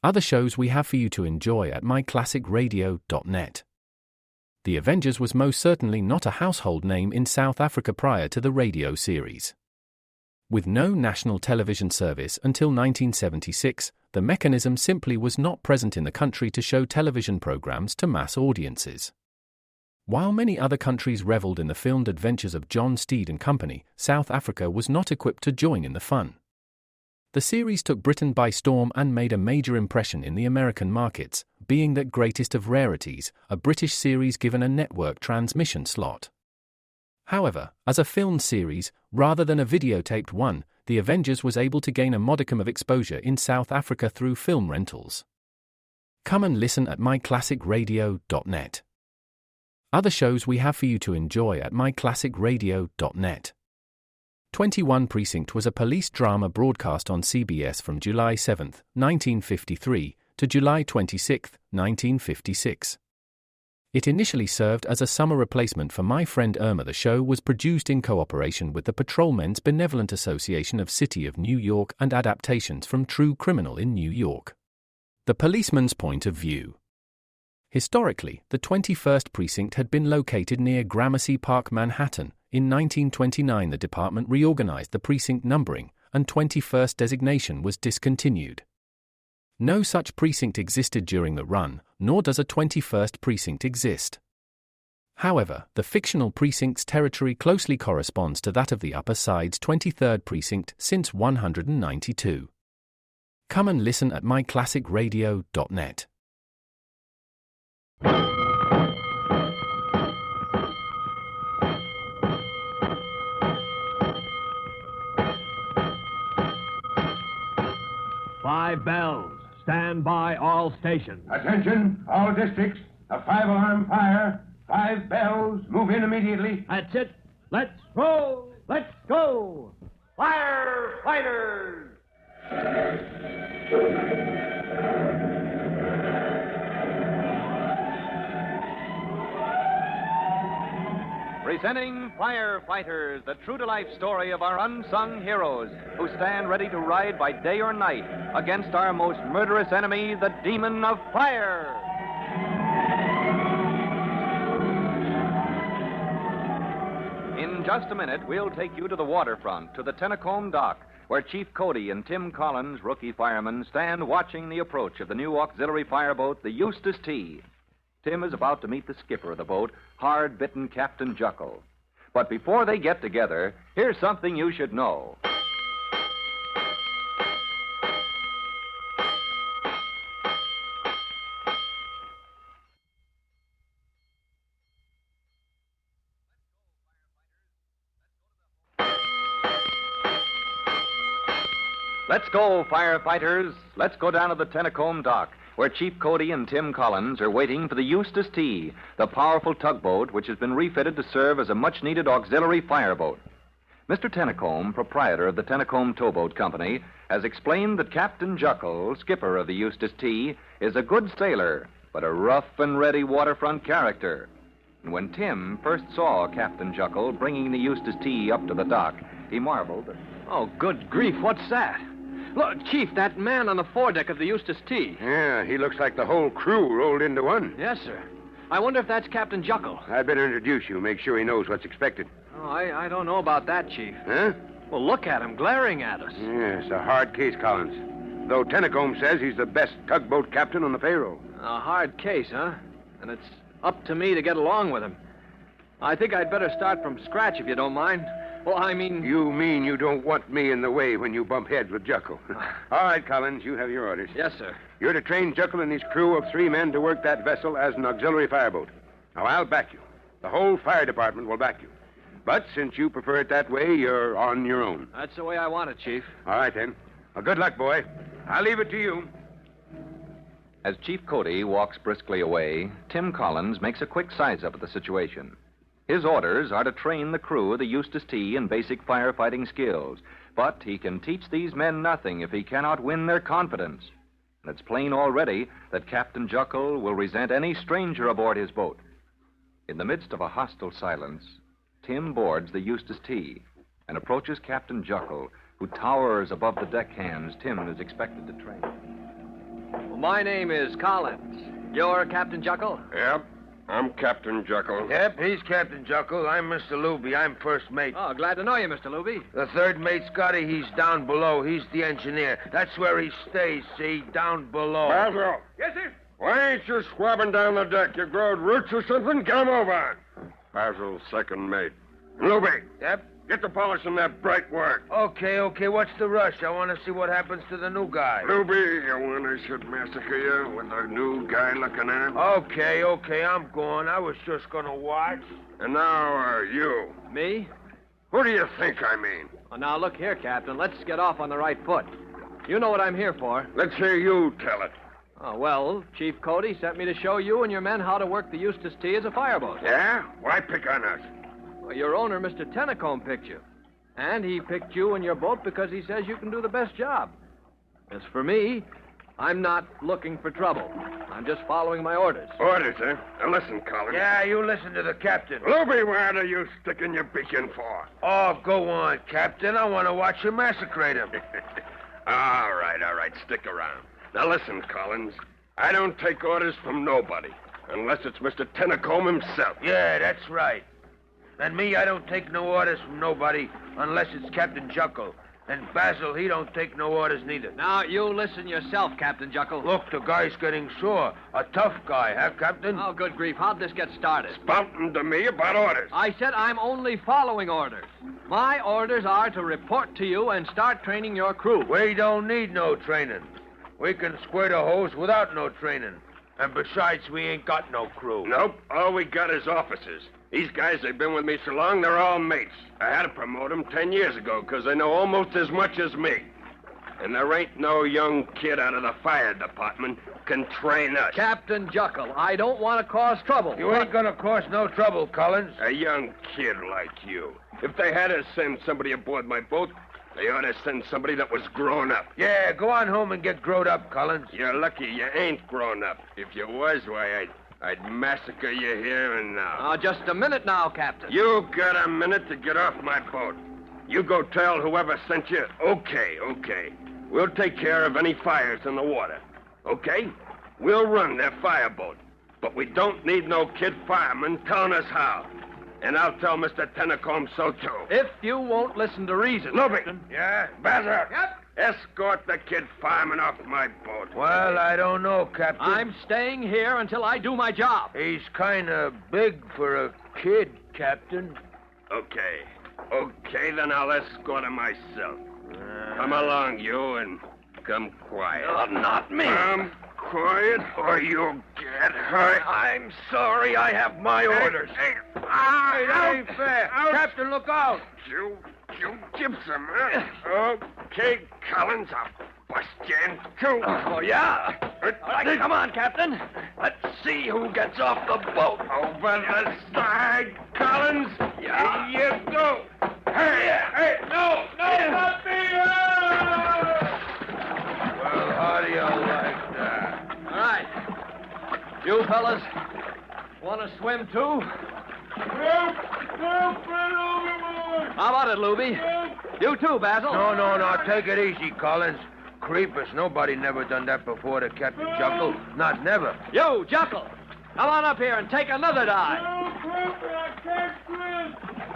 Other shows we have for you to enjoy at myclassicradio.net. The Avengers was most certainly not a household name in South Africa prior to the radio series. With no national television service until 1976, the mechanism simply was not present in the country to show television programs to mass audiences. While many other countries reveled in the filmed adventures of John Steed and company, South Africa was not equipped to join in the fun. The series took Britain by storm and made a major impression in the American markets, being that greatest of rarities, a British series given a network transmission slot. However, as a filmed series, rather than a videotaped one, The Avengers was able to gain a modicum of exposure in South Africa through film rentals. Come and listen at myclassicradio.net. Other shows we have for you to enjoy at myclassicradio.net. 21 Precinct was a police drama broadcast on CBS from July 7, 1953, to July 26, 1956. It initially served as a summer replacement for My Friend Irma. The show was produced in cooperation with the Patrolmen's Benevolent Association of City of New York and adaptations from True Criminal in New York. The Policeman's Point of View. Historically, the 21st Precinct had been located near Gramercy Park, Manhattan. In 1929, the department reorganized the precinct numbering, and 21st designation was discontinued. No such precinct existed during the run, nor does a 21st precinct exist. However, the fictional precinct's territory closely corresponds to that of the Upper Side's 23rd precinct since 192. Come and listen at myclassicradio.net. Five bells. Stand by all stations. Attention, all districts. A 5-alarm fire. 5 bells. Move in immediately. That's it. Let's roll. Let's go. Firefighters! Presenting Firefighters, the true-to-life story of our unsung heroes who stand ready to ride by day or night against our most murderous enemy, the demon of fire. In just a minute, we'll take you to the waterfront, to the Tennacombe dock, where Chief Cody and Tim Collins, rookie firemen, stand watching the approach of the new auxiliary fireboat, the Eustace T. Tim is about to meet the skipper of the boat, hard-bitten Captain Juckle. But before they get together, here's something you should know. Let's go, firefighters. Let's go down to the Tennacombe dock, where Chief Cody and Tim Collins are waiting for the Eustace T, the powerful tugboat which has been refitted to serve as a much-needed auxiliary fireboat. Mr. Tennacombe, proprietor of the Tennacombe Towboat Company, has explained that Captain Juckle, skipper of the Eustace T, is a good sailor, but a rough and ready waterfront character. And when Tim first saw Captain Juckle bringing the Eustace T up to the dock, he marveled. Oh, good grief, what's that? Look, Chief, that man on the foredeck of the Eustace T. Yeah, he looks like the whole crew rolled into one. Yes, sir. I wonder if that's Captain Juckle. I'd better introduce you, make sure he knows what's expected. Oh, I don't know about that, Chief. Huh? Well, look at him, glaring at us. Yes, a hard case, Collins. Though Tennacombe says he's the best tugboat captain on the payroll. A hard case, huh? And it's up to me to get along with him. I think I'd better start from scratch, if you don't mind. Well, I mean... You mean you don't want me in the way when you bump heads with Juckle? All right, Collins, you have your orders. Yes, sir. You're to train Juckle and his crew of 3 men to work that vessel as an auxiliary fireboat. Now, I'll back you. The whole fire department will back you. But since you prefer it that way, you're on your own. That's the way I want it, Chief. All right, then. Well, good luck, boy. I'll leave it to you. As Chief Cody walks briskly away, Tim Collins makes a quick size-up of the situation. His orders are to train the crew of the Eustace T in basic firefighting skills, but he can teach these men nothing if he cannot win their confidence. And it's plain already that Captain Juckle will resent any stranger aboard his boat. In the midst of a hostile silence, Tim boards the Eustace T and approaches Captain Juckle, who towers above the deckhands Tim is expected to train. Well, my name is Collins. You're Captain Juckle? Yep, I'm Captain Juckle. Yep, he's Captain Juckle. I'm Mr. Luby. I'm first mate. Oh, glad to know you, Mr. Luby. The third mate, Scotty, he's down below. He's the engineer. That's where he stays, see? Down below. Basil, Yes, sir. why ain't you swabbing down the deck? You growed roots or something? Get 'em over. Basil, second mate. Luby, Yep. get the polishing that bright work. Okay. What's the rush? I want to see what happens to the new guy. Luby, you want I should massacre you with a new guy looking at him? Okay, I'm going. I was just going to watch. And now, you. Me? Who do you think I mean? Oh, now, look here, Captain. Let's get off on the right foot. You know what I'm here for. Let's hear you tell it. Oh, well, Chief Cody sent me to show you and your men how to work the Eustace T as a fireboat. Yeah? Why pick on us? Well, your owner, Mr. Tennacombe, picked you. And he picked you and your boat because he says you can do the best job. As for me, I'm not looking for trouble. I'm just following my orders. Orders, huh? Now listen, Collins. Yeah, you listen to the captain. Luby, what are you sticking your beak in for? Oh, go on, Captain. I want to watch you massacre him. All right. Stick around. Now listen, Collins. I don't take orders from nobody, unless it's Mr. Tennacombe himself. Yeah, that's right. And me, I don't take no orders from nobody unless it's Captain Juckle. And Basil, he don't take no orders neither. Now, you listen yourself, Captain Juckle. Look, the guy's getting sore. A tough guy, huh, Captain? Oh, good grief. How'd this get started? Spouting to me about orders. I said I'm only following orders. My orders are to report to you and start training your crew. We don't need no training. We can squirt a hose without no training. And besides, we ain't got no crew. Nope, all we got is officers. These guys, they've been with me so long, they're all mates. I had to promote them 10 years ago because they know almost as much as me. And there ain't no young kid out of the fire department can train us. Captain Juckle, I don't want to cause trouble. You ain't gonna cause no trouble, Collins. A young kid like you. If they had to send somebody aboard my boat, they ought to send somebody that was grown up. Yeah, go on home and get growed up, Collins. You're lucky you ain't grown up. If you was, why, I'd massacre you here and now. Oh, just a minute now, Captain. You got a minute to get off my boat. You go tell whoever sent you, okay. We'll take care of any fires in the water. Okay? We'll run their fireboat. But we don't need no kid fireman telling us how. And I'll tell Mr. Tennacombe so, too. If you won't listen to reason, Luby. Captain. Yeah? Basil. Yep. Escort the kid fireman off my boat. Well, I don't know, Captain. I'm staying here until I do my job. He's kind of big for a kid, Captain. Okay, then I'll escort him myself. Come along, you, and come quiet. Oh, not me. Come quiet, or you'll get hurt. I'm sorry, I have my orders. Hey, That ain't fair. Captain, look out. You gypsum, huh? Okay, Collins, I'll bust you in two. Oh, yeah? All right, come on, Captain. Let's see who gets off the boat. Over the side, Collins. Yeah. Here you go. Hey, no, not me. Well, how do you like that? All right. You fellas want to swim, too? How about it, Luby? You too, Basil. No. Take it easy, Collins. Creepers. Nobody never done that before to Captain Juckle. Not never. You, Juckle. Come on up here and take another dive.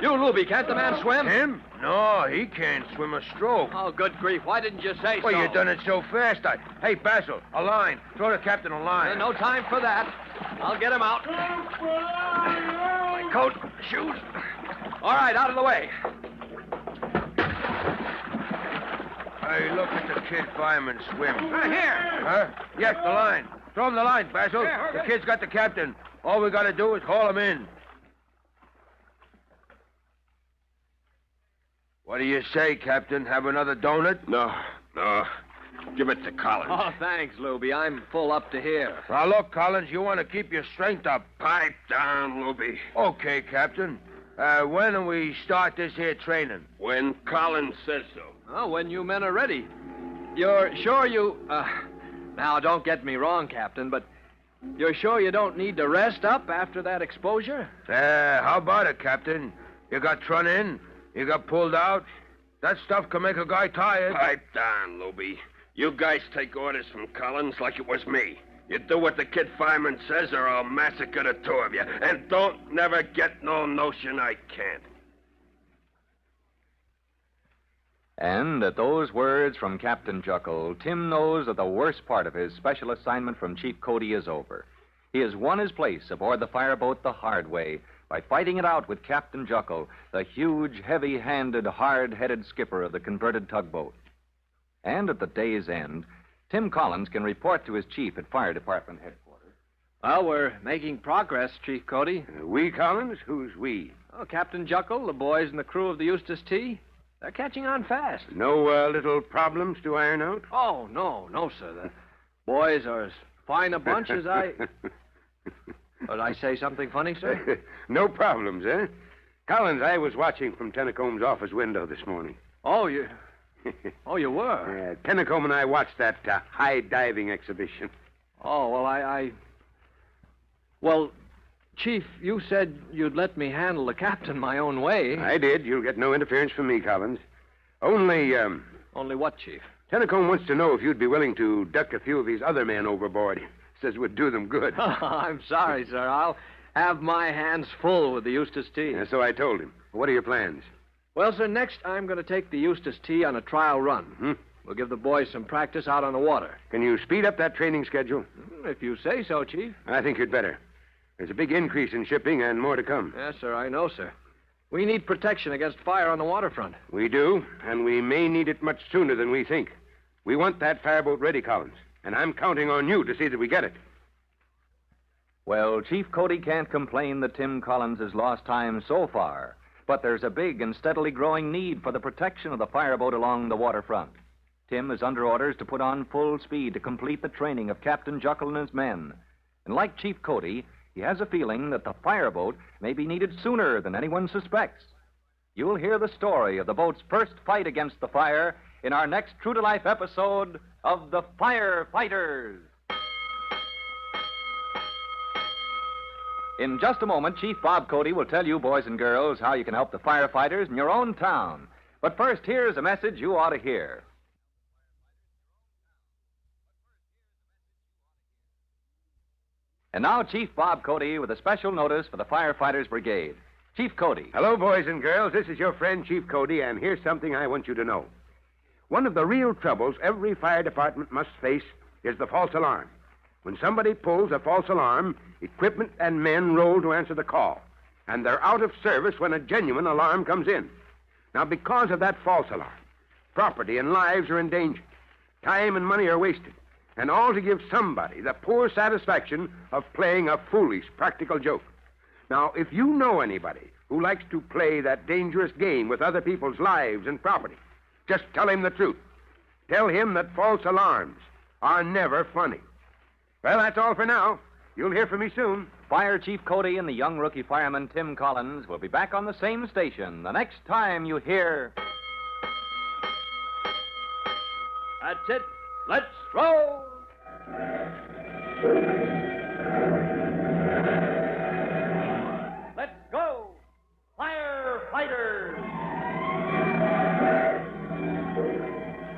You, Luby, can't the man swim? Him? No, he can't swim a stroke. Oh, good grief. Why didn't you say Well, so? you done it so fast. Hey, Basil, a line. Throw the captain a line. No time for that. I'll get him out. My coat, shoes. All right, out of the way. Hey, look at the kid fireman swim. Here. Huh? Yes, the line. Throw him the line, Basil. Yeah, okay. The kid's got the captain. All we got to do is haul him in. What do you say, Captain? Have another donut? No. Give it to Collins. Oh, thanks, Luby. I'm full up to here. Now, look, Collins, you want to keep your strength up. Pipe down, Luby. Okay, Captain. When do we start this here training? When Collins says so. Oh, when you men are ready. You're sure you... Now, don't get me wrong, Captain, but you're sure you don't need to rest up after that exposure? How about it, Captain? You got run in, you got pulled out. That stuff can make a guy tired. Pipe down, Luby. You guys take orders from Collins like it was me. You do what the kid fireman says or I'll massacre the two of you. And don't never get no notion I can't. And at those words from Captain Juckle, Tim knows that the worst part of his special assignment from Chief Cody is over. He has won his place aboard the fireboat the hard way by fighting it out with Captain Juckle, the huge, heavy-handed, hard-headed skipper of the converted tugboat. And at the day's end, Tim Collins can report to his chief at Fire Department headquarters. Well, we're making progress, Chief Cody. We, Collins? Who's we? Oh, Captain Juckle, the boys and the crew of the Eustace T. They're catching on fast. No little problems to iron out? Oh, no, sir. The boys are as fine a bunch as I... Did I say something funny, sir? No problems, eh? Collins, I was watching from Tennecomb's office window this morning. Oh, you were? Tennecombe and I watched that high diving exhibition. Oh, well, Well, Chief, you said you'd let me handle the captain my own way. I did. You'll get no interference from me, Collins. Only, Only what, Chief? Tennecombe wants to know if you'd be willing to duck a few of his other men overboard. Says it would do them good. I'm sorry, sir. I'll have my hands full with the Eustace T. Yeah, so I told him. What are your plans? Well, sir, next I'm going to take the Eustace T on a trial run. Hmm? We'll give the boys some practice out on the water. Can you speed up that training schedule? If you say so, Chief. I think you'd better. There's a big increase in shipping and more to come. Yes, sir, I know, sir. We need protection against fire on the waterfront. We do, and we may need it much sooner than we think. We want that fireboat ready, Collins, and I'm counting on you to see that we get it. Well, Chief Cody can't complain that Tim Collins has lost time so far, but there's a big and steadily growing need for the protection of the fireboat along the waterfront. Tim is under orders to put on full speed to complete the training of Captain Juckle and his men. And like Chief Cody, he has a feeling that the fireboat may be needed sooner than anyone suspects. You'll hear the story of the boat's first fight against the fire in our next true-to-life episode of The Firefighters. In just a moment, Chief Bob Cody will tell you, boys and girls, how you can help the firefighters in your own town. But first, here's a message you ought to hear. And now, Chief Bob Cody with a special notice for the Firefighters Brigade. Chief Cody. Hello, boys and girls. This is your friend, Chief Cody, and here's something I want you to know. One of the real troubles every fire department must face is the false alarm. When somebody pulls a false alarm, equipment and men roll to answer the call, and they're out of service when a genuine alarm comes in. Now, because of that false alarm, property and lives are in danger. Time and money are wasted, and all to give somebody the poor satisfaction of playing a foolish practical joke. Now, if you know anybody who likes to play that dangerous game with other people's lives and property, just tell him the truth. Tell him that false alarms are never funny. Well, that's all for now. You'll hear from me soon. Fire Chief Cody and the young rookie fireman Tim Collins will be back on the same station the next time you hear... That's it. Let's roll! Let's go! Firefighters!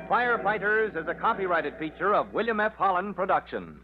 Firefighters is a copyrighted feature of William F. Holland Productions.